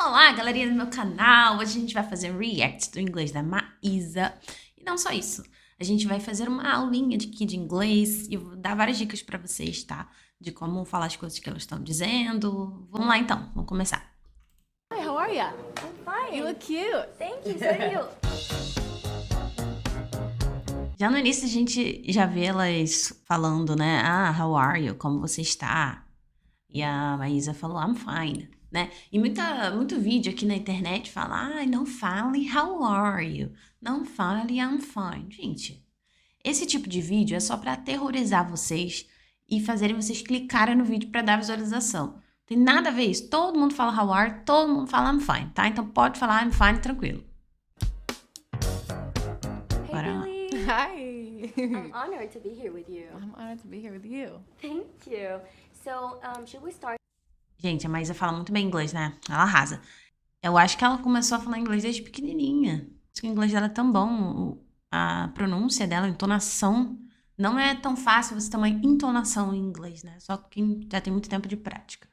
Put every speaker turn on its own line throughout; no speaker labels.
Olá, galerinha do meu canal! Hoje a gente vai fazer um react do inglês da Maísa. E não só isso, a gente vai fazer uma aulinha de inglês e eu vou dar várias dicas pra vocês, tá? De como falar as coisas que elas estão dizendo. Vamos lá então, vamos começar.
Hi, how are ya?
I'm fine.
You look cute.
Thank you, so do you.
Já no início a gente já vê elas falando, né? Ah, how are you? Como você está? E a Maísa falou, I'm fine, né? E muito vídeo aqui na internet fala, não fale how are you? Não fale I'm fine. Gente, esse tipo de vídeo é só para aterrorizar vocês e fazerem vocês clicarem no vídeo para dar visualização. Tem nada a ver isso. Todo mundo fala how are, todo mundo fala I'm fine, tá? Então pode falar I'm fine tranquilo.
Hey,
Bora lá.
Billy.
Hi.
I'm honored to be here with you.
I'm honored to be here with you.
Thank you. So, should we start?
Gente, a Maísa fala muito bem inglês, né? Ela arrasa. Eu acho que ela começou a falar inglês desde pequenininha. Acho que o inglês dela é tão bom. A pronúncia dela, a entonação. Não é tão fácil você ter uma entonação em inglês, né? Só quem já tem muito tempo de prática.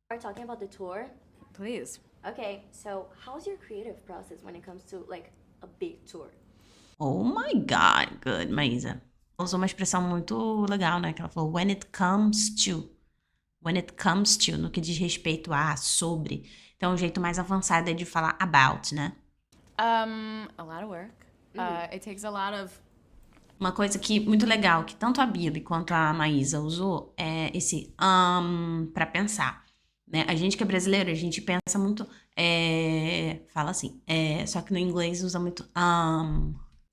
We're talking about the tour.
Please.
Okay, so how's your creative process when it comes to like a big tour?
Oh my God, good, Maísa. Usou uma expressão muito legal, né? Que ela falou, when it comes to. When it comes to, no que diz respeito a, sobre. Então, o jeito mais avançado é de falar about, né?
A lot of work. It takes a lot of...
Uma coisa que muito legal, que tanto a Billy quanto a Maísa usou, é esse pra pensar, né? A gente que é brasileiro, a gente pensa muito, fala assim, só que no inglês usa muito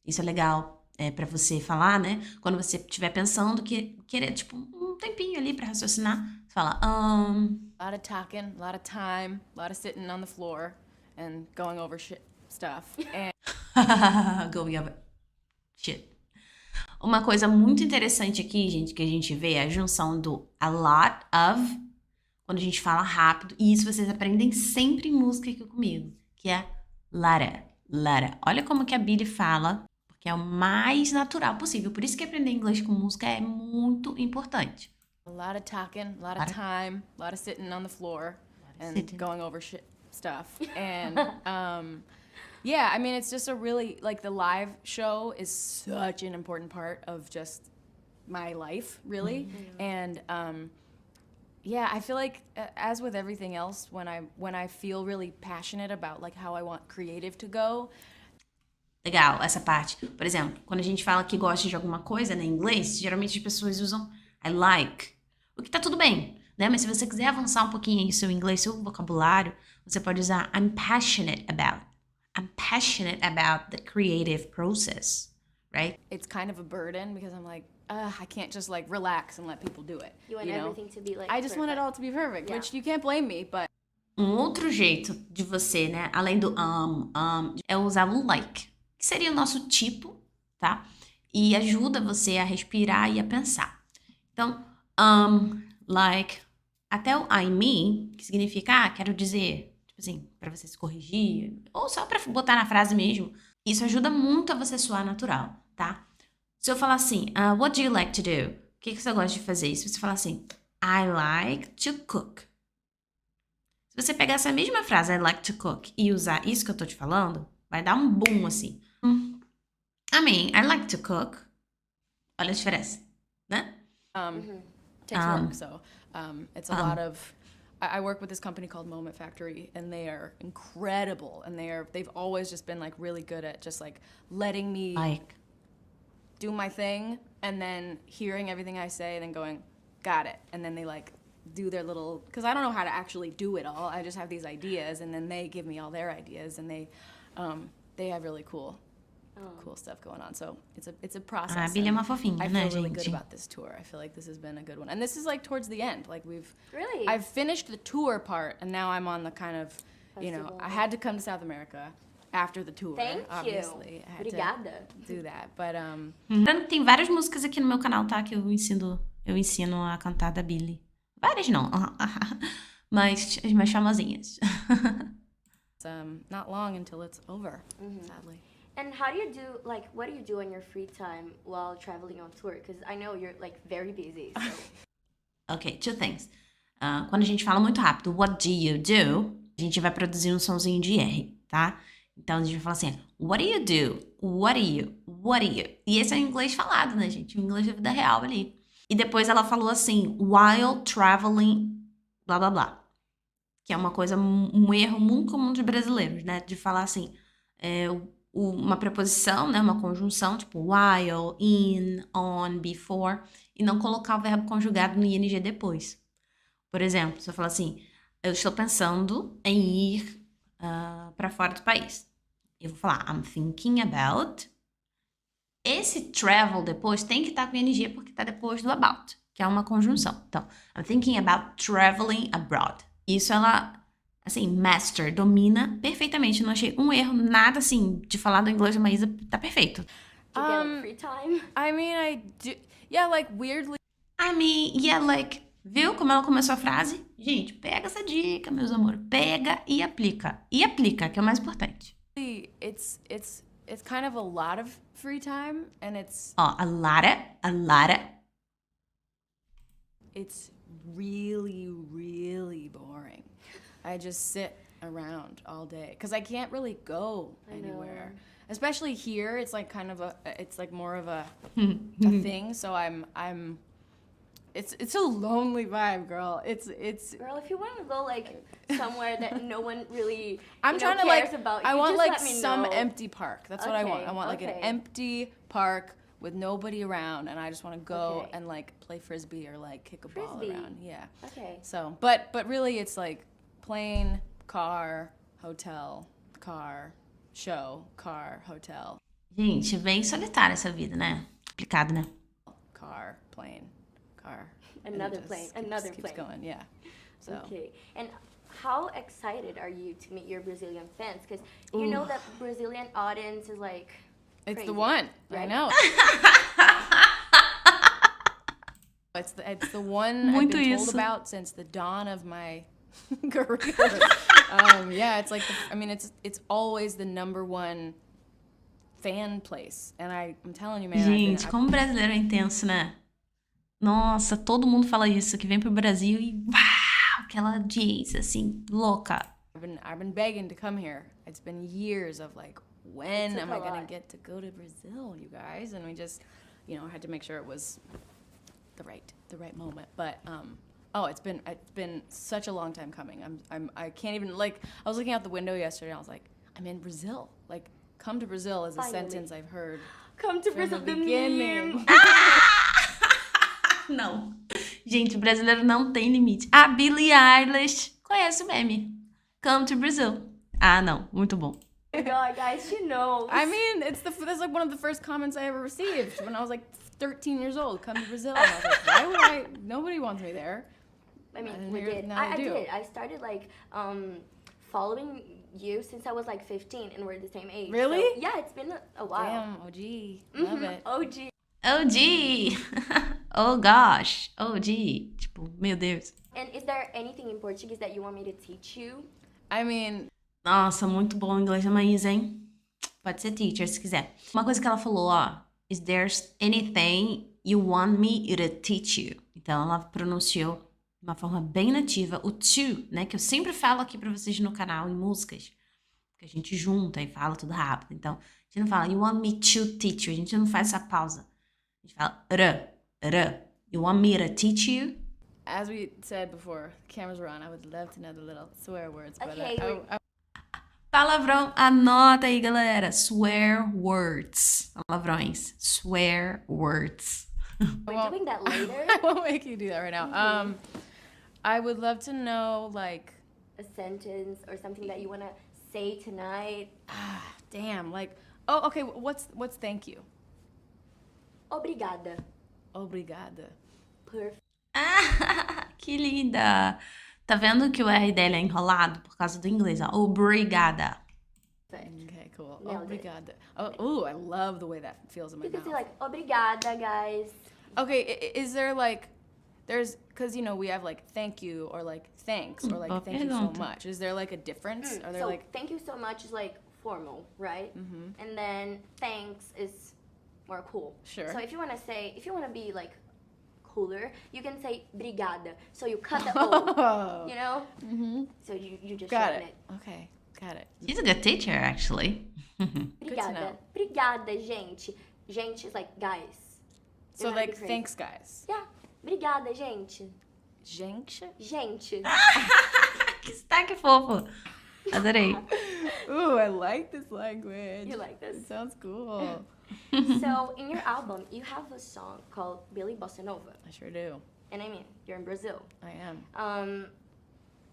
Isso é legal pra você falar, né? Quando você estiver pensando que querer, tipo, um tempinho ali pra raciocinar, você fala
A lot of talking, a lot of time, a lot of sitting on the floor and going over stuff. And
going over shit. Uma coisa muito interessante aqui, gente, que a gente vê é a junção do a lot of, quando a gente fala rápido, e isso vocês aprendem sempre em música aqui comigo, que é lara, lara. Olha como que a Billy fala, porque é o mais natural possível. Por isso que aprender inglês com música é muito importante.
a lot of talking, a lot of time, a lot of sitting on the floor and
Sitting.
going over stuff. And yeah, I mean, it's just a really, like, the live show is such an important part of just my life, really. And yeah, I feel like as with everything else, when I feel really passionate about like how I want creative to go.
Legal, essa parte. Por exemplo, quando a gente fala que gosta de alguma coisa, né, em inglês, geralmente as pessoas usam I like, o que tá tudo bem, né? Mas se você quiser avançar um pouquinho aí o seu inglês, seu vocabulário, você pode usar I'm passionate about. I'm passionate about the creative process, right?
It's kind of a burden because I'm like, I can't just like relax and let people do it.
You want
know?
everything to be like
I just want it
perfect.
all to be perfect,
Yeah.
which you can't blame me, but
Outro jeito de você, né, além do é usar o like, que seria o nosso tipo, tá? E ajuda você a respirar e a pensar. Então, like, até o I mean, que significa, quero dizer, tipo assim, pra você se corrigir, ou só pra botar na frase mesmo, isso ajuda muito a você soar natural, tá? Se eu falar assim, what do you like to do? O que você gosta de fazer? Se você falar assim, I like to cook. Se você pegar essa mesma frase, I like to cook, e usar isso que eu tô te falando, vai dar um boom assim. I mean, I like to cook. Olha a diferença, né?
takes work. So it's a lot of. I work with this company called Moment Factory, and they are incredible, and they've always just been like really good at just like letting me
Like,
do my thing, and then hearing everything I say, and then going, got it, and then they like do their little, because I don't know how to actually do it all. I just have these ideas, and then they give me all their ideas, and they have really cool stuff going on. So it's a process.
a Billy é
and
uma fofinha,
I
né,
feel really good
gente?
about this tour. I feel like this has been a good one, and this is like towards the end. Like
Really?
I've finished the tour part, and now I'm on the kind of,
Festival.
I had to come to South America after the tour.
Thank
obviously.
you.
I had
Obrigada.
to do that, but
Lembrando que tem várias músicas aqui no meu canal, tá? Que eu ensino a cantar da Billy. Várias não, mas as mais famosinhas.
it's not long until it's over, sadly.
And how do you do, like, what do you do in your free time while traveling on tour? Because I know you're, like, very busy, so...
Ok, two things. Quando a gente fala muito rápido, what do you do? a gente vai produzir um sonzinho de R, tá? Então, a gente vai falar assim, what do you do? What do you? What do you? E esse é o inglês falado, né, gente? O inglês da vida real ali. E depois ela falou assim, while traveling, blá, blá, blá. Que é uma coisa, um erro muito comum de brasileiros, né? De falar assim, uma preposição, né? Uma conjunção, tipo while, in, on, before, e não colocar o verbo conjugado no ing depois. Por exemplo, se eu falar assim, eu estou pensando em ir para fora do país. Eu vou falar, I'm thinking about. Esse travel depois tem que estar com ing porque está depois do about, que é uma conjunção. Então, I'm thinking about traveling abroad. Isso ela, assim, master, domina perfeitamente. Não achei um erro, nada assim, de falar do inglês da Maísa, tá perfeito.
Do you get like, free time?
I mean, I do. Yeah, like weirdly.
I mean, yeah, like, viu como ela começou a frase? Gente, pega essa dica, meus amores. Pega e aplica. E aplica, que é o mais importante.
It's kind of a lot of free time, and it's
Ó, a Lara.
it's really, really boring. I just sit around all day because I can't really go anywhere. Especially here, it's like kind of it's like more of a thing. So it's a lonely vibe, girl. It's.
Girl, if you want to go like somewhere that no one really
I'm trying to
cares
like.
about,
I
you
want
just
like
let me
some
know.
empty park. That's what I want.
Okay,
I want like an
okay.
empty park with nobody around, and I just want to go
Okay.
and like play frisbee or like kick a ball
Frisbee.
around. Yeah.
Okay.
So, but really, it's like plane, car, hotel, car, show, car, hotel,
Gente, bem solitária essa vida, né? Complicado, né?
car, plane, car. and it
Another
just
plane,
keeps-
another
keeps
plane.
going. Yeah. So.
Okay. And how excited are you to meet your Brazilian fans? Because you know that Brazilian audience is like
It's
crazy,
the one. I
right?
know. It's the one I've
Muito
been told
isso.
about since the dawn of my career. Yeah, it's like it's always the number one fan place, and I'm telling you, man.
Gente, como brasileiro é intenso, né? Nossa, todo mundo fala isso, que vem pro Brasil e uau, aquela audiência, assim, louca.
I've been begging to come here. It's been years of like, when
took
am
a
I gonna
lot.
get to go to Brazil, you guys? And we just, had to make sure it was the right moment. But it's been such a long time coming. I can't even like. I was looking out the window yesterday, and I was like, I'm in Brazil. Like, come to Brazil is a
Finally.
sentence I've heard
Come to
from
Brazil,
the
the
beginning.
meme.
Não. Gente, o brasileiro não tem limite. A Billie Eilish conhece o meme. Come to Brazil. Ah, não. Muito bom.
Oh my God, guys, she knows.
I mean, that's like one of the first comments I ever received when I was like 13 years old. Come to Brazil. And I was like, why would I? Nobody wants me there.
I mean,
And
we
here-
did.
now
I
I do.
did. I started like following you since I was like 15, and we're the same age.
Really?
So, yeah, it's been a while.
Damn, OG, love it.
OG.
OG. Oh gosh. OG. Tipo, meu Deus.
And is there anything in Portuguese that you want me to teach you?
I mean,
Nossa, muito bom o inglês da Maísa, hein? Pode ser teacher, se quiser. Uma coisa que ela falou, ó. Is there anything you want me to teach you? Então, ela pronunciou de uma forma bem nativa o to, né? Que eu sempre falo aqui pra vocês no canal, em músicas. Que a gente junta e fala tudo rápido. Então, a gente não fala, you want me to teach you. A gente não faz essa pausa. A gente fala, you want me to teach you?
as we said before, cameras were on. I would love to know the little swear words, but
Okay,
I
Palavrão, anota aí, galera. Swear words. Palavrões. Swear words.
We're doing that later.
I won't make you do that right now. I would love to know, like,
A sentence or something that you want to say tonight.
damn, like, oh, okay, what's thank you?
Obrigada.
Obrigada.
Perfect.
Ah, que linda! Tá vendo que o R dela é enrolado por causa do inglês? Ó. Obrigada.
Okay, cool.
Nailed it.
Obrigada. Oh, ooh, I love the way that feels in my
You can
mouth.
say like obrigada, guys.
Okay, is there like, because we have like thank you or like thanks or like
Boa
thank you so
pergunta.
much. Is there like a difference? Are there
So
like,
thank you so much is like formal, right? And then thanks is more cool.
Sure.
So if you want to be like cooler, you can say brigada. So you cut the O, you know? So you just
Got
shorten
it. Okay, got it.
She's a good teacher, actually.
Brigada.
know.
Brigada, gente. Gente is like guys.
So
You're gonna be
like,
crazy.
thanks, guys.
Yeah. Brigada, gente.
Gente?
Gente.
Que sotaque fofo. Adorei.
Ooh, I like this language.
You like this?
It sounds cool.
So in your album, you have a song called Billy Bossa Nova.
I sure do.
And I mean, you're in Brazil.
I am.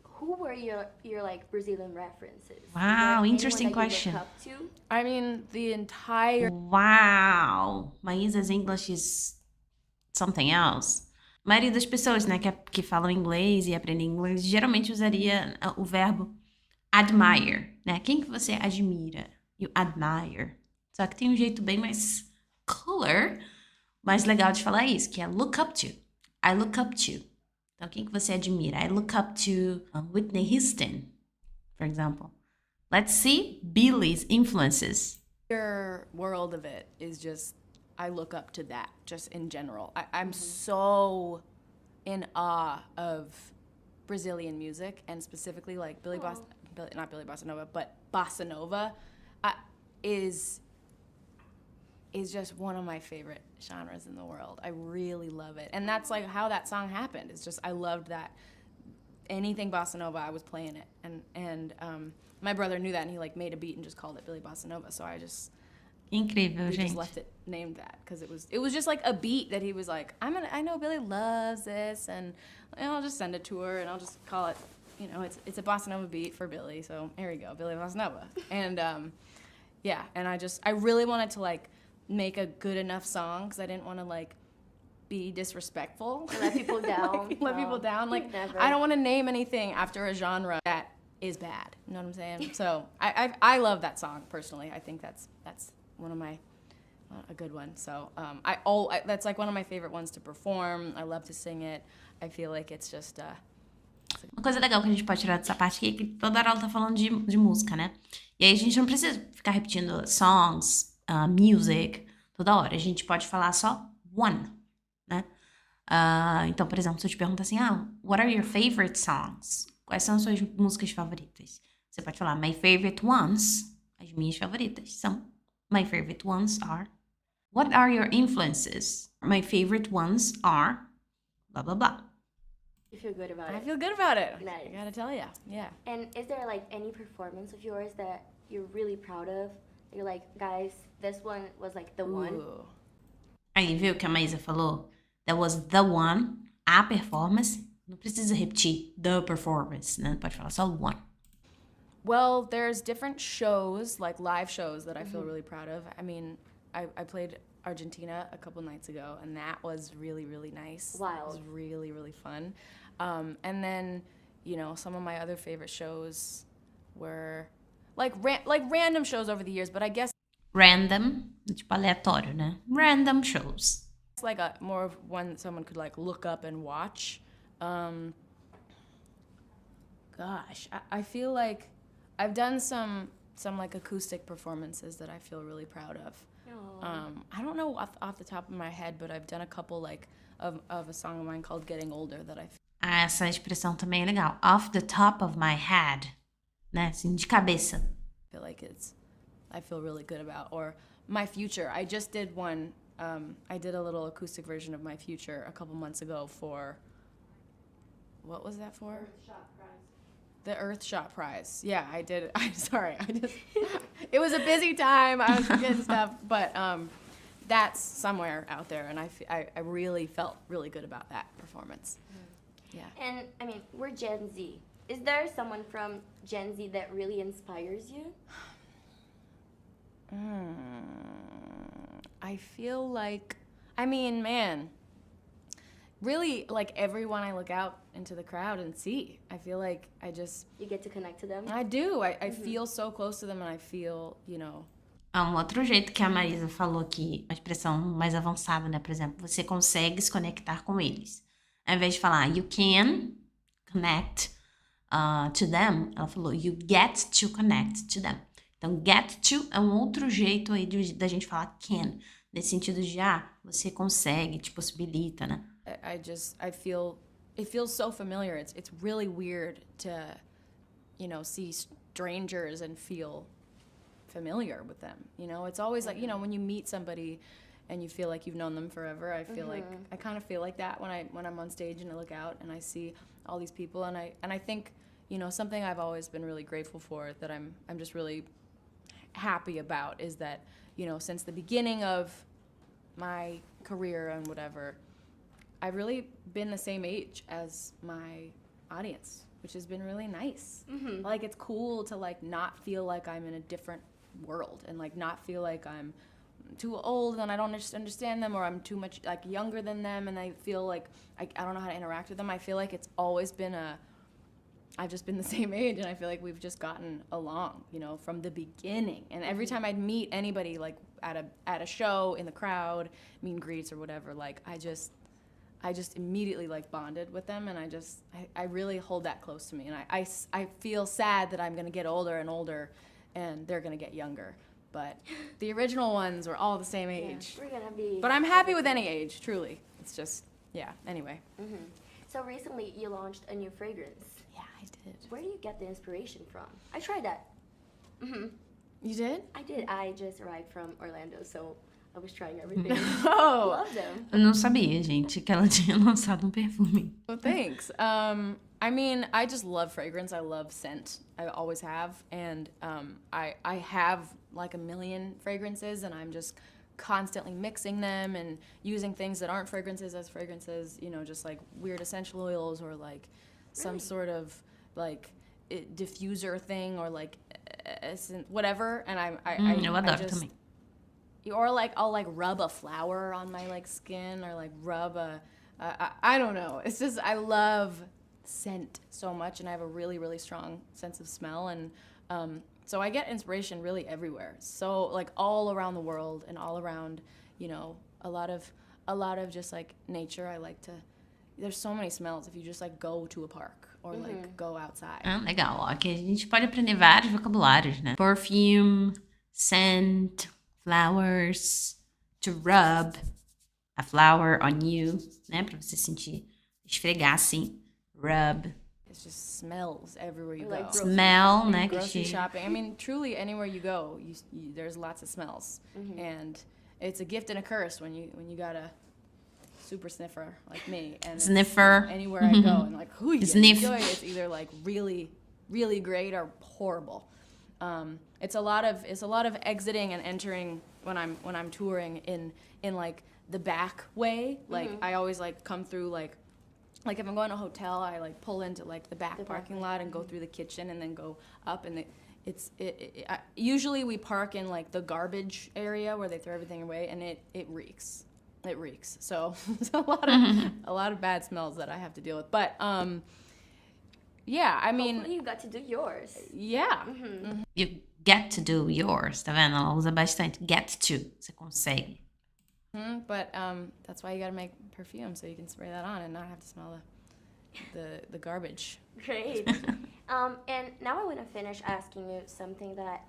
Who were your like Brazilian references? Is there
Wow,
anyone
interesting
that you look
question.
up to?
I mean, the entire
Wow! Maisa's English is something else. A maioria das pessoas, né, que falam inglês e aprendem inglês, geralmente usaria o verbo admire, né? Quem que você admira? You admire. Só que tem um jeito bem mais cooler, mais legal de falar isso, que é look up to. I look up to. Então, quem que você admira? I look up to Whitney Houston, for example. Let's see Billy's influences.
world of it is just, I look up to that, just in general. I'm so in awe of Brazilian music, and specifically like not Billy Bossa Nova, but Bossa Nova is just one of my favorite genres in the world. I really love it. And that's like how that song happened. It's just, I loved that. Anything Bossa Nova, I was playing it. And my brother knew that, and he like made a beat and just called it Billy Bossa Nova. So
Incrível,
we just
gente.
left it named that because it was just like a beat that he was like, I know Billy loves this, and I'll just send it to her, and I'll just call it, it's a Bossa Nova beat for Billy. So there you go, Billy Bossa Nova. And yeah, and I really wanted to like make a good enough song because I didn't want to like be disrespectful.
Let people down.
Like, let people down. Like,
never.
I don't want to name anything after a genre that is bad. You know what I'm saying? So I love that song personally. I think that's one of my a good one. So that's like one of my favorite ones to perform. I love to sing it. I feel like it's just
Uma coisa legal que a gente pode tirar dessa parte aqui é que toda hora ela tá falando de música, né? E aí a gente não precisa ficar repetindo songs, music, toda hora. A gente pode falar só one, né? Então, por exemplo, se eu te perguntar assim, what are your favorite songs? Quais são as suas músicas favoritas? Você pode falar, my favorite ones. As minhas favoritas são, my favorite ones are. What are your influences? My favorite ones are, blah, blah, blah.
You feel good about
I
it.
feel good about it.
Nice.
I gotta tell you, yeah.
And is there like any performance of yours that you're really proud of? You're like, guys, this one was like the one.
Ooh.
Aí, viu o que a Maísa falou? That was the one, a performance. Não precisa repetir the performance, né? Pode falar só one.
Well, there's different shows, like live shows, that I feel really proud of. I mean, I played Argentina a couple nights ago, and that was really, really nice.
Wild.
It was really, really fun. And then, some of my other favorite shows were like random shows over the years, but I guess
Random, tipo aleatório, né? Random shows.
it's like a more of one someone could like look up and watch. Gosh, I feel like I've done some like acoustic performances that I feel really proud of. I don't know off the top of my head, but I've done a couple like of a song of mine called Getting Older that I
Essa expressão também é legal. Off the top of my head, né? Assim, de cabeça.
feel like I feel really good about. Or My Future. I just did one. I did a little acoustic version of My Future a couple months ago for, what was that for? The Earthshot Prize. Yeah, I did. I'm sorry. It was a busy time. I was forgetting stuff, but that's somewhere out there, and I really felt really good about that performance. Yeah.
And I mean, we're Gen Z. Is there someone from Gen Z that really inspires you?
I feel like, man, really, like everyone I look out into the crowd and see, I feel like
You get to connect to them?
I do. I feel so close to them, and I feel,
Um outro jeito que a Marisa falou aqui, uma expressão mais avançada, né? Por exemplo, você consegue se conectar com eles. Ao invés de falar, you can connect to them, ela falou, you get to connect to them. Então, get to é um outro jeito aí da gente falar can. Nesse sentido de, você consegue, te possibilita, né?
I feel it feels so familiar. It's really weird to, you know, see strangers and feel familiar with them. You know, it's always like, you know, when you meet somebody and you feel like you've known them forever. I feel like I kind of feel like that when I'm on stage and I look out and I see all these people, and I think, you know, something I've always been really grateful for, that I'm just really happy about, is that, you know, since the beginning of my career and whatever, I've really been the same age as my audience, which has been really nice. Like, it's cool to like not feel like I'm in a different world, and like not feel like I'm too old and I don't understand them, or I'm too much like younger than them and I feel like I don't know how to interact with them. I feel like it's always been I've just been the same age, and I feel like we've just gotten along, you know, from the beginning. And every time I'd meet anybody, like at a show, in the crowd, meet and greets or whatever, like I just immediately like bonded with them, and I really hold that close to me. And I feel sad that I'm gonna get older and older and they're gonna get younger. But the original ones were all the same age.
We're gonna be.
But I'm happy with any age, truly. It's just, yeah, anyway.
So recently you launched a new fragrance.
Yeah, I did.
Where do you get the inspiration from? I tried that.
You did?
I did. I just arrived from Orlando, so I was trying everything.
Oh,
Love them.
Eu não sabia, gente, que ela tinha lançado um perfume.
well, thanks. I mean, I just love fragrance. I love scent. I always have. And I have like a million fragrances, and I'm just constantly mixing them and using things that aren't fragrances as fragrances, you know, just like weird essential oils, or like some sort of like diffuser thing, or like whatever. And
Eu adoro
just,
também.
or like I'll like rub a flower on my like skin, or like rub I don't know. It's just, I love scent so much, and I have a really, really strong sense of smell. And so I get inspiration really everywhere. So like all around the world, and all around, you know, a lot of just like nature. I like to, there's so many smells if you just like go to a park, or like go outside.
Ah, legal. Ó, aqui a gente pode aprender vários vocabulários, né? Perfume, scent, flowers, to rub a flower on you, né? Pra você sentir, esfregar assim. Rub.
It's just smells everywhere you
Like
go.
Smell, né? Que
Grocery
chique.
shopping. I mean, truly, anywhere you go, there's lots of smells, and it's a gift and a curse when you got a super sniffer like me, and it's
Sniffer.
anywhere I go, and like who you
Sniff.
enjoy, it's either like really, really great or horrible. It's a lot of exiting and entering when I'm touring in like the back way. Like I always like come through like if I'm going to a hotel, I like pull into like the back parking lot and go through the kitchen and then go up, and usually we park in like the garbage area where they throw everything away, and it reeks. It reeks. So there's a lot of bad smells that I have to deal with. But yeah, I mean,
Hopefully you got to do yours.
yeah.
You get to do yours, tá vendo? Ela usa bastante. Get to. Você consegue.
But that's why you gotta make perfume, so you can spray that on and not have to smell the garbage.
Great. And now I want to finish asking you something that,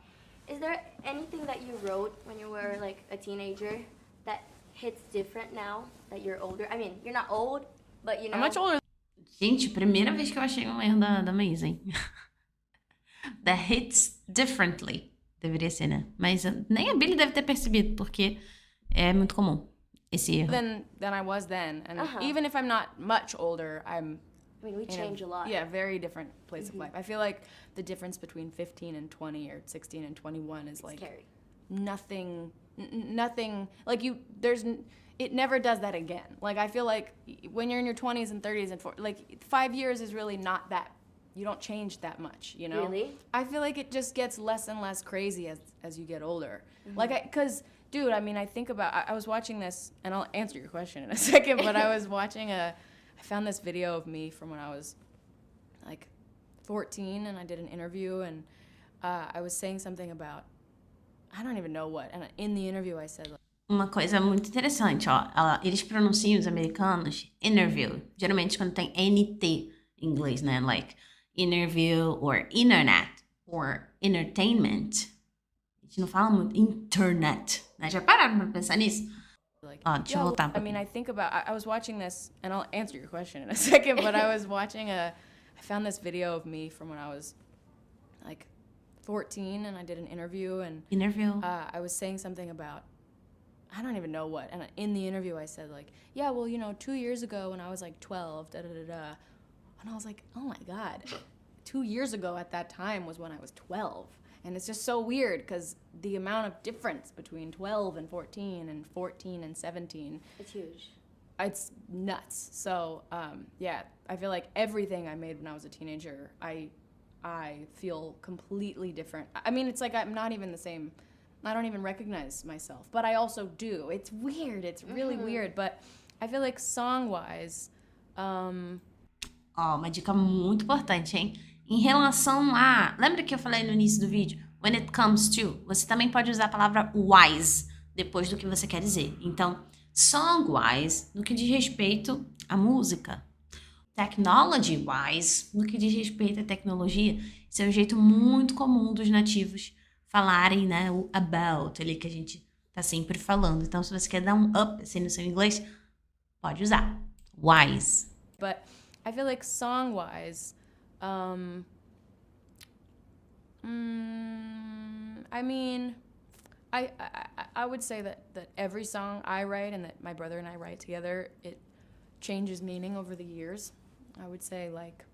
is there anything that you wrote when you were like a teenager that hits different now that you're older? I mean, you're not old, but you know.
I'm much older.
Gente, primeira vez que eu achei um erro da Maisy. That hits differently. Deveria ser, né? Mas nem a Billy deve ter percebido, porque é muito comum esse erro.
Than I was then, and even if I'm not much older, I'm
I mean, we change a lot.
Yeah, very different place of life. I feel like the difference between 15 and 20 or 16 and 21 is like
Scary.
nothing, like it never does that again. Like I feel like when you're in your 20s and 30s and 40s, like 5 years is really not that, you don't change that much, you know?
Really?
I feel like it just gets less and less crazy as you get older. Because, dude, I mean, I think about, I was watching this, and I'll answer your question in a second, but I was watching I found this video of me from when I was like 14, and I did an interview, and I was saying something about, I don't even know what, and in the interview I said, like,
Uma coisa muito interessante, ó. Eles pronunciam, os americanos, interview. Geralmente quando tem NT em inglês, né? Like, interview, or internet, or entertainment. A gente não fala muito internet, né? Já pararam pra pensar nisso?
Like,
Deixa eu voltar um
I mean,
pouquinho.
I think about, I was watching this, and I'll answer your question in a second, but I was watching I found this video of me from when I was like 14, and I did an interview, and
Interview.
I was saying something about, I don't even know what, and in the interview I said like, yeah, well, 2 years ago when I was like 12, da-da-da-da, and I was like, oh my God, 2 years ago at that time was when I was 12. And it's just so weird because the amount of difference between 12 and 14 and 14 and 17,
It's huge.
it's nuts. So, yeah, I feel like everything I made when I was a teenager, I feel completely different. I mean, it's like I'm not even the same. I don't even recognize myself, but I also do. It's weird. It's really weird. But I feel like song-wise,
Uma dica muito importante, hein? Em relação a... Lembra que eu falei no início do vídeo? When it comes to, você também pode usar a palavra wise depois do que você quer dizer. Então, song-wise, no que diz respeito à música. Technology-wise, no que diz respeito à tecnologia. Isso é um jeito muito comum dos nativos falarem, né? O about, ali que a gente tá sempre falando. Então, se você quer dar um up assim no seu inglês, pode usar. Wise.
but I feel like song-wise, I mean, I would say that every song I write and that my brother and I write together, it changes meaning over the years. I would say like,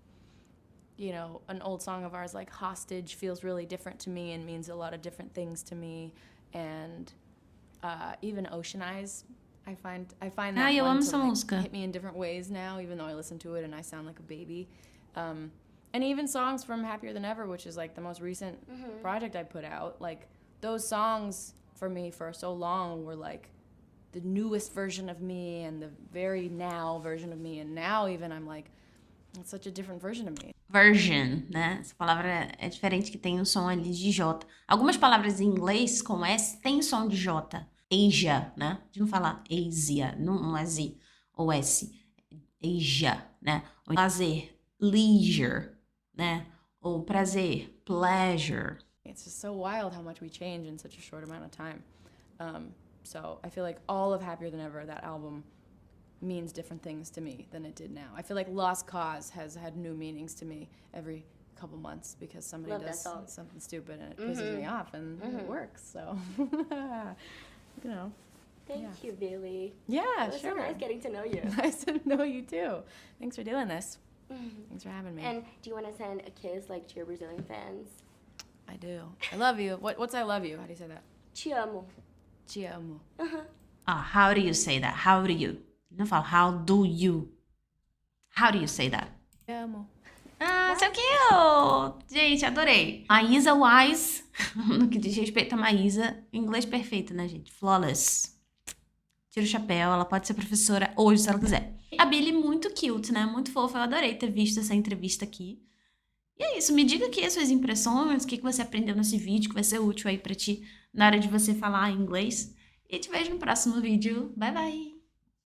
an old song of ours like Hostage feels really different to me and means a lot of different things to me. And even Ocean Eyes, I find that
eu
one
amo
to
essa
like,
música.
hit me in different ways now, even though I listen to it and I sound like a baby. And even songs from Happier Than Ever, which is like the most recent project I put out, like those songs for me for so long were like the newest version of me and the very now version of me. And now even I'm like, it's such a different version of me.
Version, né? Essa palavra é diferente, que tem um som ali de J. Algumas palavras em inglês com S tem som de J. Asia, né? A gente não fala Asia, não é Z ou S. Asia, né? O lazer, leisure, né? Ou prazer, pleasure.
It's just so wild how much we change in such a short amount of time. So I feel like all of Happier Than Ever, that album, means different things to me than it did now. I feel like Lost Cause has had new meanings to me every couple months because somebody
Love that
does
song.
something stupid and it pisses me off, and it works. So,
Thank
Yeah.
you, Billy.
Yeah,
It was
sure.
so nice getting to know you.
Nice to know you too. Thanks for doing this. Thanks for having me.
And do you want to send a kiss like to your Brazilian fans?
I do. I love you. What's I love you? How do you say that?
Te amo.
Te amo.
How do you say that? How do you? Não fala how do you. How do you say that?
Te amo.
So cute! Gente, adorei. Maísa Wise, no que diz respeito a Maísa, inglês perfeito, né, gente? Flawless. Tira o chapéu, ela pode ser professora hoje, se ela quiser. A Billy, muito cute, né? Muito fofa. Eu adorei ter visto essa entrevista aqui. E é isso. Me diga aqui as suas impressões, o que você aprendeu nesse vídeo, que vai ser útil aí pra ti na hora de você falar inglês. E te vejo no próximo vídeo. Bye, bye!